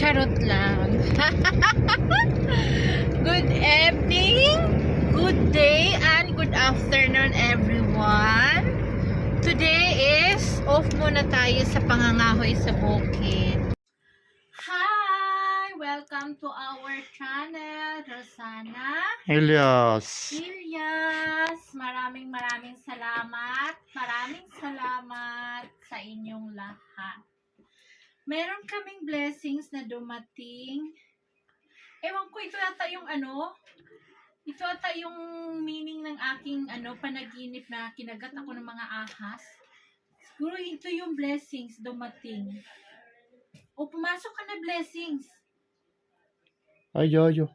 Charot lang. Good evening, good day, and good afternoon everyone. Today is off muna tayo sa pangangahoy sa bukid. Hi! Welcome to our channel, Rosana Elias. Maraming salamat. Maraming salamat sa inyong lahat. Meron kaming blessings na dumating. Ewan ko, ito ata yung ito ata yung meaning ng aking panaginip na kinagat ako ng mga ahas. Siguro ito yung blessings dumating. O pumasok ka na, blessings. Ay, yo.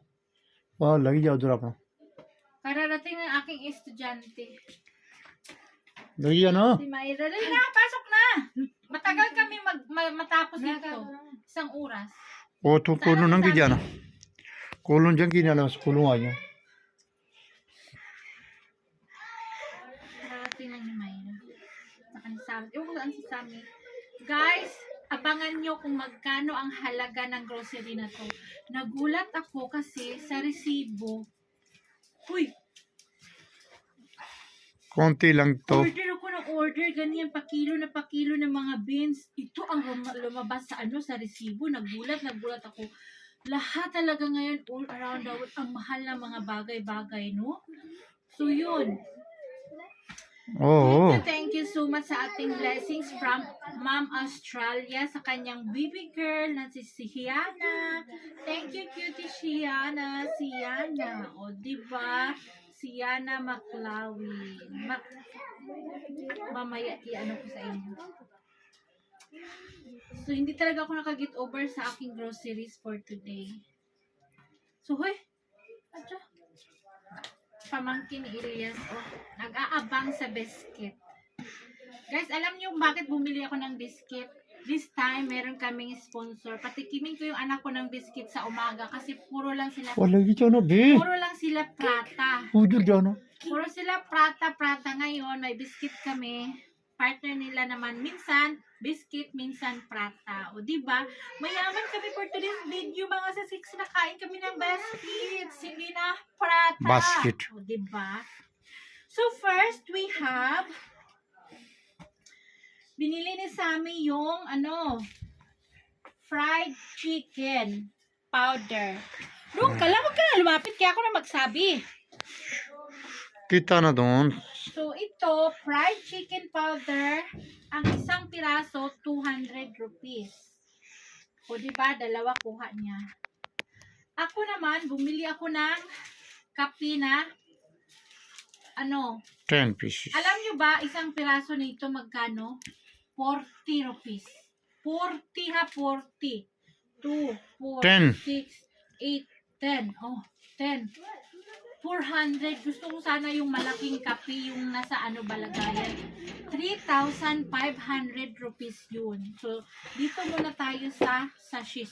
Wow, lagi jaw dura pa. Kararating ng aking estudyante. Lagi ano? Si Mayra. Dali na, pasok na. Matagal kami matapos dito. Isang oras. O to kulun nang gijana. Kulun jang kinala mas kulun aja. Kararating lang ni Mayra. Saka ni Sammy. Ewan ko saan si Sammy. Guys, abangan nyo kung magkano ang halaga ng grocery na to. Nagulat ako kasi sa resibo. Uy! Konti lang to. Order ako ng order. Ganyan, pakilo ng mga beans. Ito ang lumabas sa sa resibo. Nagulat ako. Lahat talaga ngayon, all around the world, ang mahal ng mga bagay-bagay, no? So, yun. Oo. Thank you so much sa ating blessings from Ma'am Australia sa kanyang baby girl na si Siana. Thank you, cutie Siana. O, diba? Siana Maclawin. Mamaya i-ano ko sa inyo. So, hindi talaga ako naka-get over sa aking groceries for today. So, hoy! Adyo. Pamangkin ni Elias. Oh, nag-aabang sa biscuit. Guys, alam niyo bakit bumili ako ng biscuit? This time, meron kaming sponsor. Patikimin ko yung anak ko ng biscuit sa umaga kasi puro lang sila Lagi jana be. puro lang sila prata. Ujur jana. Puro sila prata ngayon. May biscuit kami. Partner nila naman minsan biscuit, minsan prata. O diba? Mayaman kami for today's video. Mga sa 6 na kain kami ng biscuits. Hindi na prata. Basket. O diba? So first we have binili ni Sammy yung fried chicken powder. Doon ka lang, wag ka na lumapit kaya ako na magsabi. Kita na doon. So, ito, fried chicken powder, ang isang piraso, 200 rupees. O, diba, dalawa kuha niya. Ako naman, bumili ako ng kape na, 10 pieces. alam nyo ba, isang piraso nito magkano? 40 rupees. 40 ha, 40. 2, 4, 10. 6, 8, 10. Oh, 10. 400. Gusto ko sana yung malaking kape, yung nasa balagayan. 3,500 rupees yun. So, dito muna tayo sa sachet.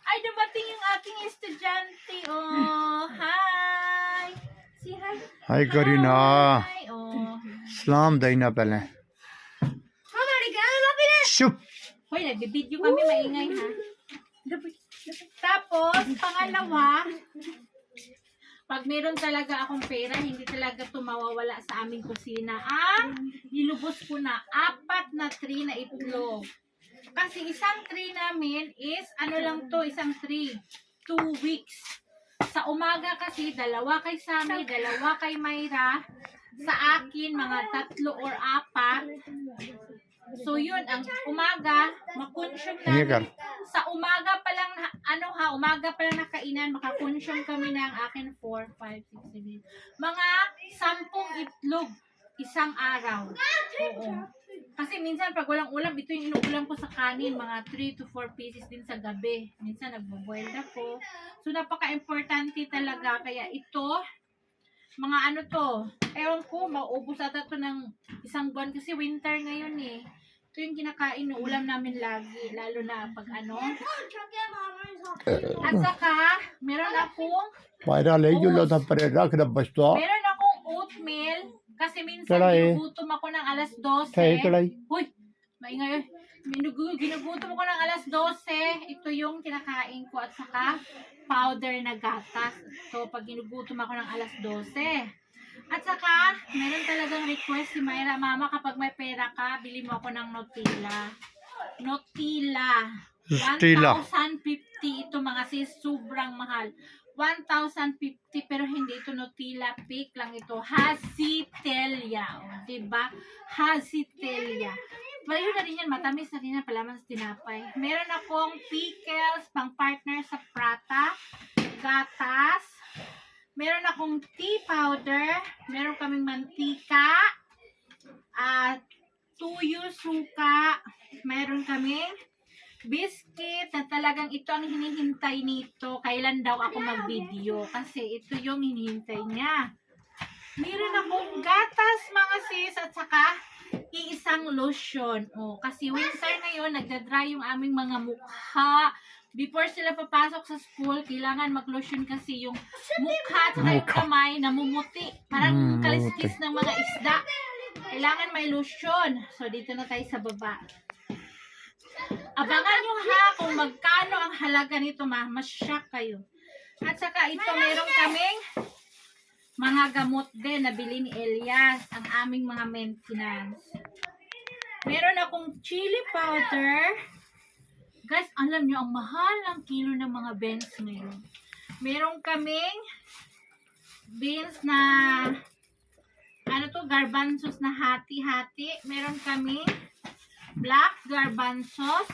Ay, dumating yung aking estudyante. Oh, hi! Si hi. Hi Karina. Hi. Oh. Salam daina pala. Shoop. Hoy, nagbibideo kami, maingay ha. Tapos, pangalawa, pag meron talaga akong pera, hindi talaga ito mawawala sa aming kusina. Nilubos ko na 4 na tray na itlog. Kasi isang tray namin is, lang to, isang tray, 2 weeks. Sa umaga kasi, 2 kay Sammy, 2 kay Mayra. Sa akin, mga 3 or 4. So yun, ang umaga, makonsume namin. Sa umaga pa lang, umaga pa lang nakainan, makakonsume kami ng akin 4, 5, 6, 7. Mga 10 itlog, isang araw. Oo. Kasi minsan pag walang ulam, ito yung inuulam ko sa kanin, mga 3 to 4 pieces din sa gabi. Minsan nagbo-boil ako. So napaka-importante talaga. Kaya ito, mga ewan ko, maubos ata to ng isang buwan kasi winter ngayon eh. Ito yung kinakain ng ulam namin lagi, lalo na pag At saka, meron akong meron akong oatmeal kasi minsan gutom ako ng alas 12. Uy, maingay. Ginugutom ko ng alas 12. Ito yung kinakain ko at saka powder na gatas. So, pag ginugutom ako ng alas 12. At saka, meron talagang request si Myra, Mama, kapag may pera ka, bili mo ako ng Nutella. Nutella. Nutella. 1,050 ito mga sis, sobrang mahal. 1,050 pero hindi ito Nutella, fake lang ito. Hasitelia, o, diba? Hasitelia. Malayo na rin yan, matamis na rin yan, palaman sa tinapay. Meron akong pickles, pang partner sa prata, gatas, meron akong tea powder, meron kaming mantika, at tuyo, suka, meron kaming biscuit na talagang ito ang hinihintay nito. Kailan daw ako mag-video kasi ito yung hinihintay niya. Meron akong gatas mga sis at saka iisang lotion. Oh, kasi winter ngayon, nagda-dry yung aming mga mukha. Before sila papasok sa school, kailangan mag-lotion kasi yung mukha at saka yung kamay namumuti. Parang kaliskis ng mga isda. Kailangan may lotion. So, dito na tayo sa baba. Abangan nyo ha kung magkano ang halaga nito, ma-shock kayo. At saka ito, meron kaming mga gamot din na bili ni Elias, ang aming mga maintenance. Meron akong chili powder. Guys, alam nyo, ang mahal ng kilo ng mga beans ngayon. Meron kaming beans na garbanzos na hati-hati. Meron kaming black garbanzos.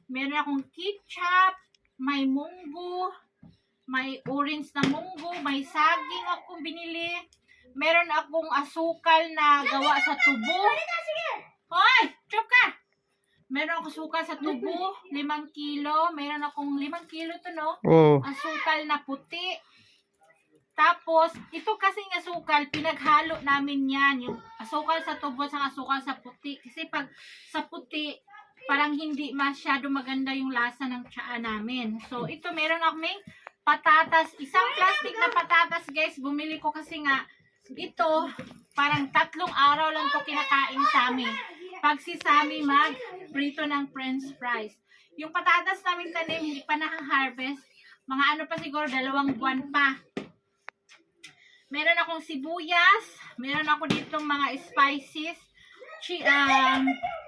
Meron akong ketchup, may munggo, may orange na munggo, may saging akong binili. Meron akong asukal na gawa sa tubo. Hoy! Chop ka! Meron akong asukal sa tubo, 5 kilo. Meron akong 5 kilo to, no? Oh. Asukal na puti. Tapos, ito kasing asukal, pinaghalo namin yan. Yung asukal sa tubo at asukal sa puti. Kasi pag sa puti, parang hindi masyado maganda yung lasa ng tsaa namin. So, ito meron akong patatas. Isang plastic na patatas, guys. Bumili ko kasi nga, ito, parang 3 araw lang to kinakain sa amin. Pag si Sammy mag-prito ng french fries. Yung patatas namin tanim, hindi pa naka-harvest. Mga ano pa siguro, 2 buwan pa. Meron akong sibuyas. Meron ako ditong mga spices.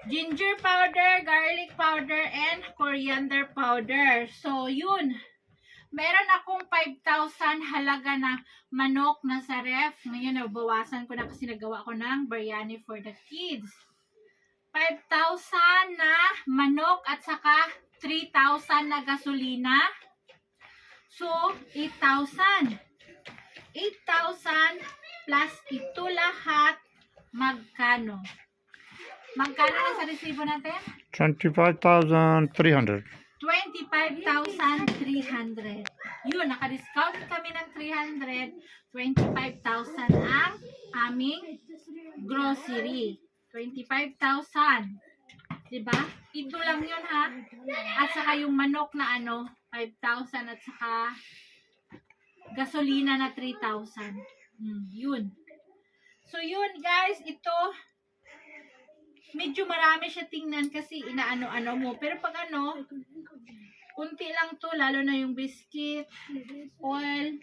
Ginger powder, garlic powder, and coriander powder. So, yun. Meron akong 5,000 halaga na manok na sa ref. Ngayon, nabawasan ko na kasi nagawa ko ng biryani for the kids. 5,000 na manok at saka 3,000 na gasolina. So, 8,000. 8,000 plus ito lahat magkano? Magkano na sa resibo natin? 25,300. 25,300. Yun, naka-discount kami ng 300. 25,000 ang aming grocery. 25,000. Diba? Ito lang yun ha. At saka yung manok na 5,000 at saka gasolina na 3,000. Yun. So yun guys, ito medyo marami siya tingnan kasi inaano-ano mo. Pero pag unti lang to, lalo na yung biscuit, oil.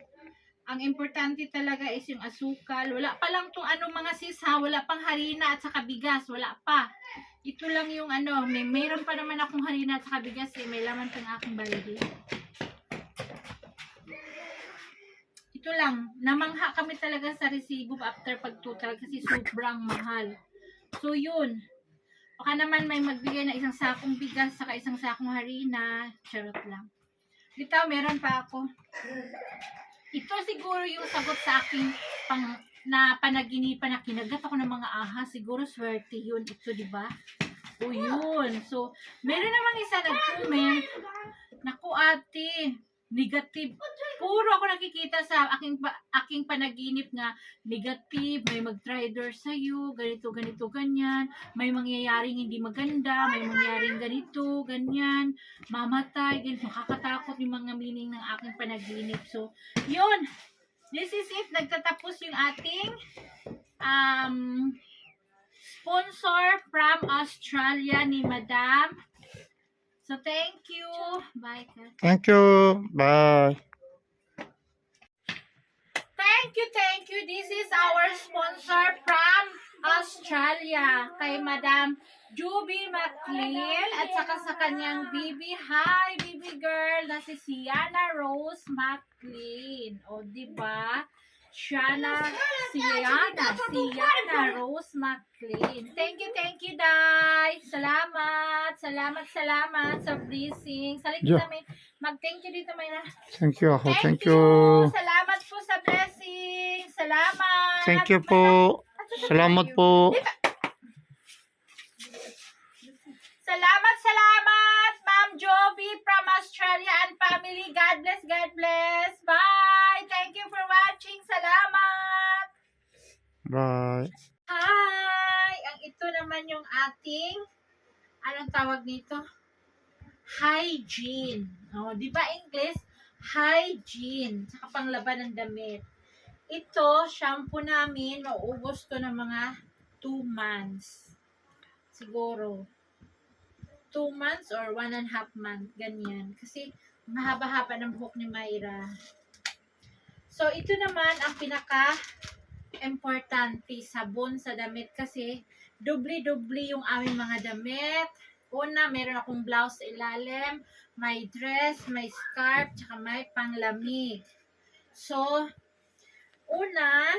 Ang importante talaga is yung asukal. Wala pa lang tong mga sis ha. Wala pang harina at saka bigas. Wala pa. Ito lang yung mayroon pa naman akong harina at saka bigas may laman pang aking balde. Ito lang. Namangha kami talaga sa resibo after pagtutal kasi sobrang mahal. So yun. Baka naman may magbigay na isang sakong bigas saka isang sakong harina. Charot lang. Dito, meron pa ako. Ito siguro yung sagot sa aking panaginipan na kinagat ako ng mga ahas. Siguro swerte yun. Ito, diba? O yun. So, meron namang isa nag-comment. Naku ate, negative. Puro ako nakikita sa aking panaginip nga negative, may mag-traitor sa'yo, ganito, ganito, ganyan. May mangyayaring hindi maganda, may mangyayaring ganito, ganyan. Mamatay, ganito. Nakakatakot yung mga meaning ng aking panaginip. So, yun. This is it. Nagtatapos yung ating sponsor from Australia ni Madam. So, thank you. Bye. Kat. Thank you. Bye. Thank you. This is our sponsor from Australia kay Madam Juby McLean at saka sa kanyang bibi. Hi, baby girl. Na si Siana Rose McLean. O, diba? Siana Rose McLean. Thank you, Day. Salamat sa blessing. Salik Jo. namin. Mag-thank you dito, Mayra. Thank you ako. Thank you. Salamat po sa blessing. Salamat. Thank you po. Salamat po. Salamat, Ma'am Joby from Australia and family. God bless. Bye. Thank you for watching. Salamat. Bye. Hi! Ang ito naman yung ating, anong tawag nito? Hygiene. O, di ba English? Hygiene. Saka panglaban ng damit. Ito, shampoo namin, mauubos to ng mga 2 months. Siguro. 2 months or 1.5 month. Ganyan. Kasi, mahaba-haba ng buhok ni Mayra. So, ito naman ang importante, sabon sa damit kasi dubli-dubli yung aming mga damit. Una, meron akong blouse sa ilalim, may dress, may scarf, tsaka may panglamig. So, una,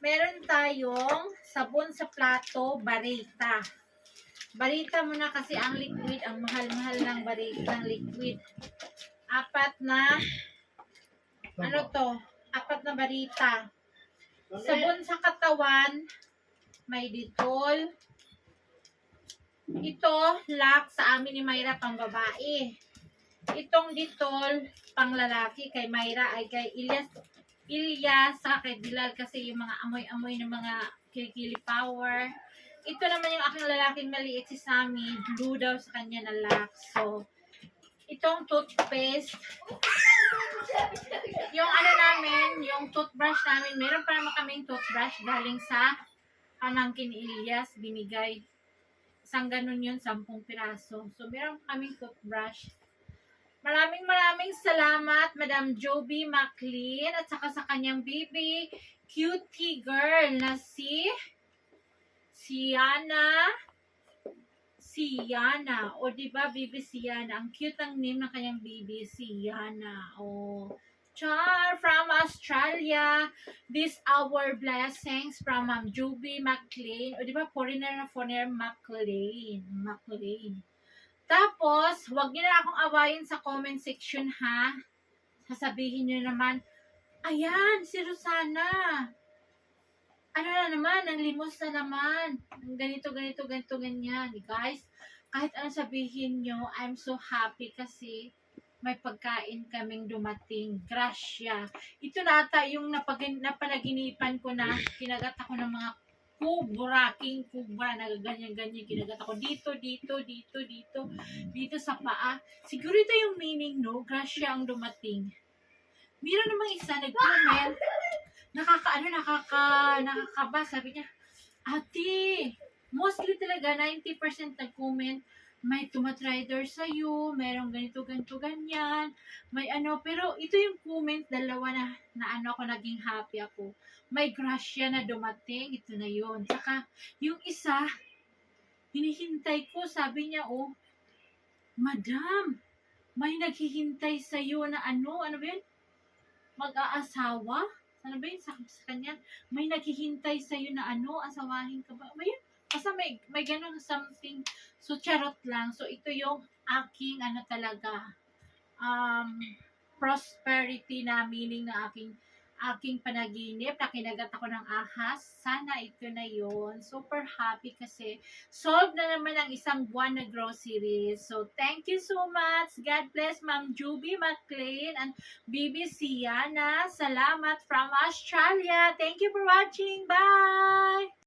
meron tayong sabon sa plato, Barita. Barita muna kasi ang liquid, ang mahal-mahal ng Barita, ang liquid. 4 na, ano to? 4 na Barita. Sabon sa katawan, may Dettol. Ito, Lux sa amin ni Mayra pang babae. Itong Dettol pang lalaki kay Mayra ay kay Ilyas sa kay Bilal kasi yung mga amoy-amoy ng mga kilikili power. Ito naman yung aking lalaking maliit si Sammy, blue daw sa kanya na Lux. So, itong toothpaste, yung ano namin, yung toothbrush namin, meron pa naman kaming toothbrush galing sa pamangkin ni Ilyas, binigay. Isang ganun yun, 10 piraso. So, meron kaming toothbrush. Maraming salamat, Madam Joby McLean, at saka sa kanyang baby, cutie girl na si Siana. O, diba, baby Siana? Ang cute ang name ng kanyang baby, Siana. O, Char from Australia. This our blessings from Ma'am Juby McLean. O, diba, foreigner McLean. Tapos, wag niyo na akong awayin sa comment section, ha? Sasabihin niyo naman, ayan, si Rosana. Ano na naman, ang limos na naman. Ganito, ganyan. Guys, kahit ano sabihin nyo, I'm so happy kasi may pagkain kaming dumating. Gracia. Ito na ata yung napanaginipan ko na kinagat ako ng mga king kubra, nagaganyan-ganyan, kinagat ako dito sa paa. Siguro ito yung meaning, no? Gracia ang dumating. Meron namang isa, nag-comment, nakakaba, sabi niya, ate, mostly talaga, 90% nag-comment, may tumatrider sa'yo, merong ganito, ganyan, may ano, pero ito yung comment, dalawa na ano ako, naging happy ako. May grasya na dumating, ito na yun. Saka, yung isa, hinihintay ko, sabi niya, oh, Madam, may naghihintay sa'yo na ano ba yun? Mag-aasawa? Ano ba yun sa kanya? May naghihintay sa'yo na ano, asawahin ka ba? Ba yun? Basta may ganun something. So, charot lang. So, ito yung aking, ano talaga, prosperity na meaning na aking panaginip na kinagat ako ng ahas. Sana ito na yon. Super happy kasi solved na naman ang isang buwan na groceries. So, thank you so much. God bless Ma'am Juby McLean and Bibi Siana. Salamat from Australia. Thank you for watching. Bye!